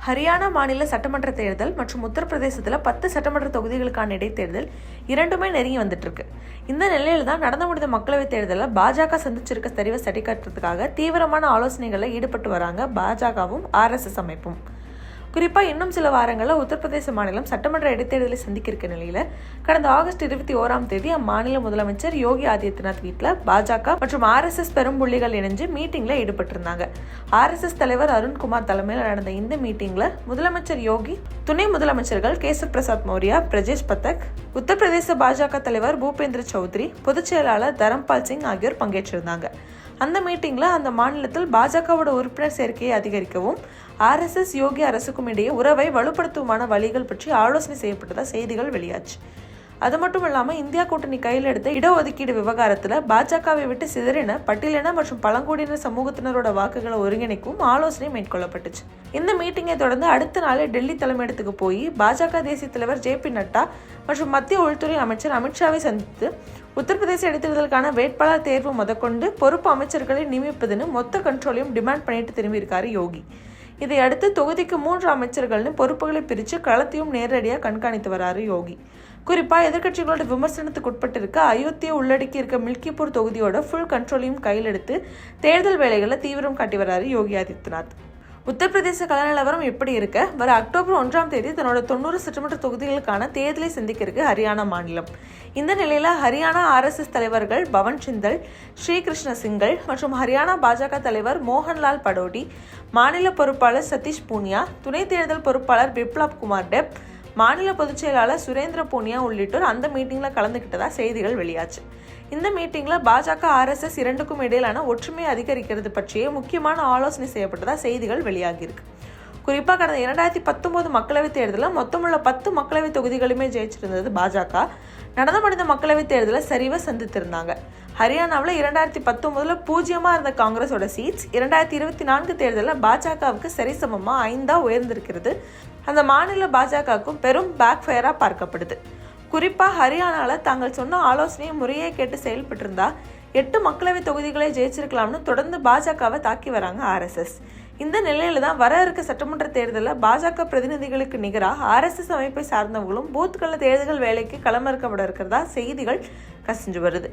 ஹரியானா மாநில சட்டமன்ற தேர்தல் மற்றும் உத்தரப்பிரதேசத்தில் 10 சட்டமன்ற தொகுதிகளுக்கான இடைத்தேர்தல் இரண்டுமே நெருங்கி வந்துட்டு இருக்கு. இந்த நிலையில தான் நடந்து முடிந்த மக்களவைத் தேர்தலில் பாஜக சந்திச்சிருக்க சரிவை சரி கட்டுறதுக்காக தீவிரமான ஆலோசனைகளில் ஈடுபட்டு வராங்க பாஜகவும் RSS அமைப்பும். குறிப்பாக இன்னும் சில வாரங்களில் உத்தரப்பிரதேச மாநிலம் சட்டமன்ற இடைத்தேர்தலை சந்திக்க இருக்க நிலையில் கடந்த ஆகஸ்ட் 21 அம்மாநில முதலமைச்சர் யோகி ஆதித்யநாத் வீட்டில் பாஜக மற்றும் RSS பெரும்புள்ளிகள் இணைஞ்சு மீட்டிங்ல ஈடுபட்டிருந்தாங்க. RSS தலைவர் அருண்குமார் தலைமையில் நடந்த இந்த மீட்டிங்ல முதலமைச்சர் யோகி, துணை முதலமைச்சர்கள் கேசவ் பிரசாத் மௌரியா, பிரஜேஷ் பதக், உத்தரப்பிரதேச பாஜக தலைவர் பூபேந்திர சௌத்ரி, பொதுச் செயலாளர் தரம்பால் சிங் ஆகியோர் பங்கேற்றிருந்தாங்க. அந்த மீட்டிங்ல அந்த மாநிலத்தில் பாஜகவோட உறுப்பினர் சேர்க்கையை அதிகரிக்கவும் RSS யோகி அரசுக்கும் இடையே உறவை வலுப்படுத்துமான வழிகள் பற்றி ஆலோசனை செய்யப்பட்டதா செய்திகள் வெளியாச்சு. அது மட்டும் இல்லாமல் இந்தியா கூட்டணி கையில் எடுத்த இடஒதுக்கீடு விவகாரத்தில் பாஜகவை விட்டு சிதறின பட்டியலின மற்றும் பழங்குடியினர் சமூகத்தினரோட வாக்குகளை ஒருங்கிணைக்கவும் ஆலோசனை மேற்கொள்ளப்பட்டுச்சு. இந்த மீட்டிங்கை தொடர்ந்து அடுத்த நாளே டெல்லி தலைமையிடத்துக்கு போய் பாஜக தேசிய தலைவர் JP நட்டா மற்றும் மத்திய உள்துறை அமைச்சர் அமித்ஷாவை சந்தித்து உத்தரப்பிரதேச இடைத்தேர்தலுக்கான வேட்பாளர் தேர்வு முதற்கொண்டு பொறுப்பு அமைச்சர்களை நியமிப்பதுன்னு மொத்த கண்ட்ரோலையும் டிமாண்ட் பண்ணிட்டு திரும்பியிருக்காரு யோகி. இதையடுத்து தொகுதிக்கு 3 அமைச்சர்கள்னு பொறுப்புகளை பிரித்து களத்தையும் நேரடியாக கண்காணித்து வராரு யோகி. குறிப்பாக எதிர்கட்சிகளோட விமர்சனத்துக்கு உட்பட்டு இருக்க அயோத்தியை உள்ளடக்கி இருக்க மில்கிப்பூர் தொகுதியோட ஃபுல் கண்ட்ரோலையும் கையில் எடுத்து தேர்தல் வேலைகளை தீவிரம் காட்டி வராரு யோகி ஆதித்யநாத். உத்தரப்பிரதேச கள நிலவரம் எப்படி இருக்க, வர அக்டோபர் 1 தன்னோட 90 சட்டமன்ற தொகுதிகளுக்கான தேர்தலை சந்திக்க இருக்கு ஹரியானா மாநிலம். இந்த நிலையில ஹரியானா RSS தலைவர்கள் பவன் சிந்தல், ஸ்ரீகிருஷ்ண சிங்கல் மற்றும் ஹரியானா பாஜக தலைவர் மோகன்லால் படோடி, மாநில பொறுப்பாளர் சதீஷ் பூனியா, துணை தேர்தல் பொறுப்பாளர் பிப்லாப் குமார் டெப், மாநில பொதுச் செயலாளர் சுரேந்திர பூனியா உள்ளிட்டோர் அந்த மீட்டிங்ல கலந்துகிட்டதா செய்திகள் வெளியாச்சு. இந்த மீட்டிங்ல பாஜக RSS இரண்டுக்கும் இடையிலான ஒற்றுமையை அதிகரிக்கிறது பற்றிய முக்கியமான ஆலோசனை செய்யப்பட்டதா செய்திகள் வெளியாகியிருக்கு. குறிப்பாக கடந்த 2019 மக்களவைத் தேர்தலில் மொத்தமுள்ள 10 மக்களவைத் தொகுதிகளுமே ஜெயிச்சிருந்தது பாஜக. நடந்து முடிந்த மக்களவைத் தேர்தலை சரிவை சந்தித்திருந்தாங்க. ஹரியானாவில் 2019 பூஜ்ஜியமாக இருந்த காங்கிரஸோட சீட்ஸ் 2024 தேர்தலில் பாஜகவுக்கு சரிசமமா 5 உயர்ந்திருக்கிறது. அந்த மாநில பாஜகவுக்கும் பெரும் பேக் ஃபயரா பார்க்கப்படுது. குறிப்பாக ஹரியானாவில் தாங்கள் சொன்ன ஆலோசனையை முறையே கேட்டு செயல்பட்டிருந்தா 8 மக்களவை தொகுதிகளை ஜெயிச்சிருக்கலாம்னு தொடர்ந்து பாஜகவை தாக்கி வராங்க RSS. இந்த நிலையில தான் வர இருக்க சட்டமன்ற தேர்தலில் பாஜக பிரதிநிதிகளுக்கு நிகராக RSS அமைப்பை சார்ந்தவங்களும் பூத்துக்கள தேர்தல் வேலைக்கு களமிறக்கப்பட இருக்கிறதா செய்திகள் கசிஞ்சு வருது.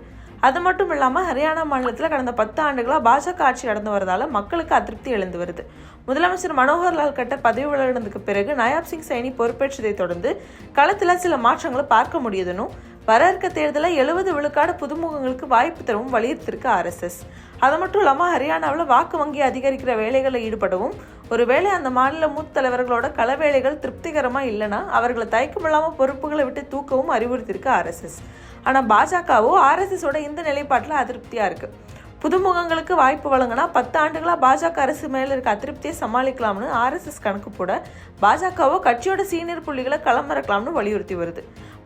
அது மட்டும் இல்லாமல் ஹரியானா மாநிலத்தில் கடந்த 10 ஆண்டுகளாக பாஜக ஆட்சி நடந்து வரதால மக்களுக்கு அதிருப்தி எழுந்து வருது. முதலமைச்சர் மனோகர்லால் கட்டர் பதவி விலகினதுக்கு பிறகு நயாப் சிங் சைனி பொறுப்பேற்றதை தொடர்ந்து களத்தில் சில மாற்றங்களை பார்க்க முடியுதுன்னு வர இருக்க தேர்தலில் 70 விழுக்காடு புதுமுகங்களுக்கு வாய்ப்பு தரவும் வலியுறுத்திருக்கு RSS. அது மட்டும் இல்லாமல் ஹரியானாவில் வாக்கு வங்கி அதிகரிக்கிற வேலைகளில் ஈடுபடவும், ஒருவேளை அந்த மாநில மூத்த தலைவர்களோட கள வேலைகள் திருப்திகரமாக இல்லைன்னா அவர்களை தயக்கமில்லாமல் பொறுப்புகளை விட்டு தூக்கவும் அறிவுறுத்திருக்கு RSS. ஆனால் பாஜகவோ RSSோட இந்த நிலைப்பாட்டில் அதிருப்தியாக இருக்கு. புதுமுகங்களுக்கு வாய்ப்பு வழங்கினா 10 ஆண்டுகளாக பாஜக அரசு மேலே இருக்க அதிருப்தியை சமாளிக்கலாம்னு RSS கணக்கு போட, பாஜகவோ கட்சியோட சீனியர் புள்ளிகளை களமிறக்கலாம்னு வலியுறுத்தி வருது.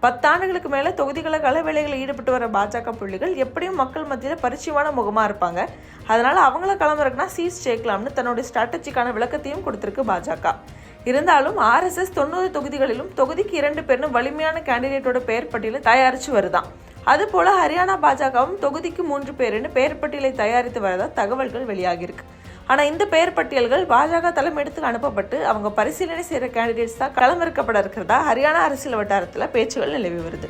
10 ஆண்டுகளுக்கு மேலே தொகுதிகளை கள வேலைகளில் ஈடுபட்டு வர பாஜக புள்ளிகள் எப்படியும் மக்கள் மத்தியில் பரிச்சயமான முகமாக இருப்பாங்க. அதனால அவங்கள களமிறக்குனா சீட்ஸ் ஜெயிக்கலாம்னு தன்னுடைய ஸ்ட்ராட்டஜிக்கான விளக்கத்தையும் கொடுத்திருக்கு பாஜக. இருந்தாலும் RSS 90 தொகுதிகளிலும் தொகுதிக்கு 2 பேர்னு வலிமையான கேண்டிடேட்டோட பெயர் பட்டியலை தயாரித்து வருதான். அதுபோல ஹரியானா பாஜகவும் தொகுதிக்கு 3 பேருன்னு பெயர் பட்டியலை தயாரித்து வரதா தகவல்கள் வெளியாகியிருக்கு. ஆனால் இந்த பெயர் பட்டியல்கள் பாஜக தலைமையிடத்துக்கு அனுப்பப்பட்டு அவங்க பரிசீலனை செய்கிற கேண்டிடேட்ஸ் தான் களமிறக்கப்பட இருக்கிறதா ஹரியானா அரசியல் வட்டாரத்தில் பேச்சுகள் நிலவி வருது.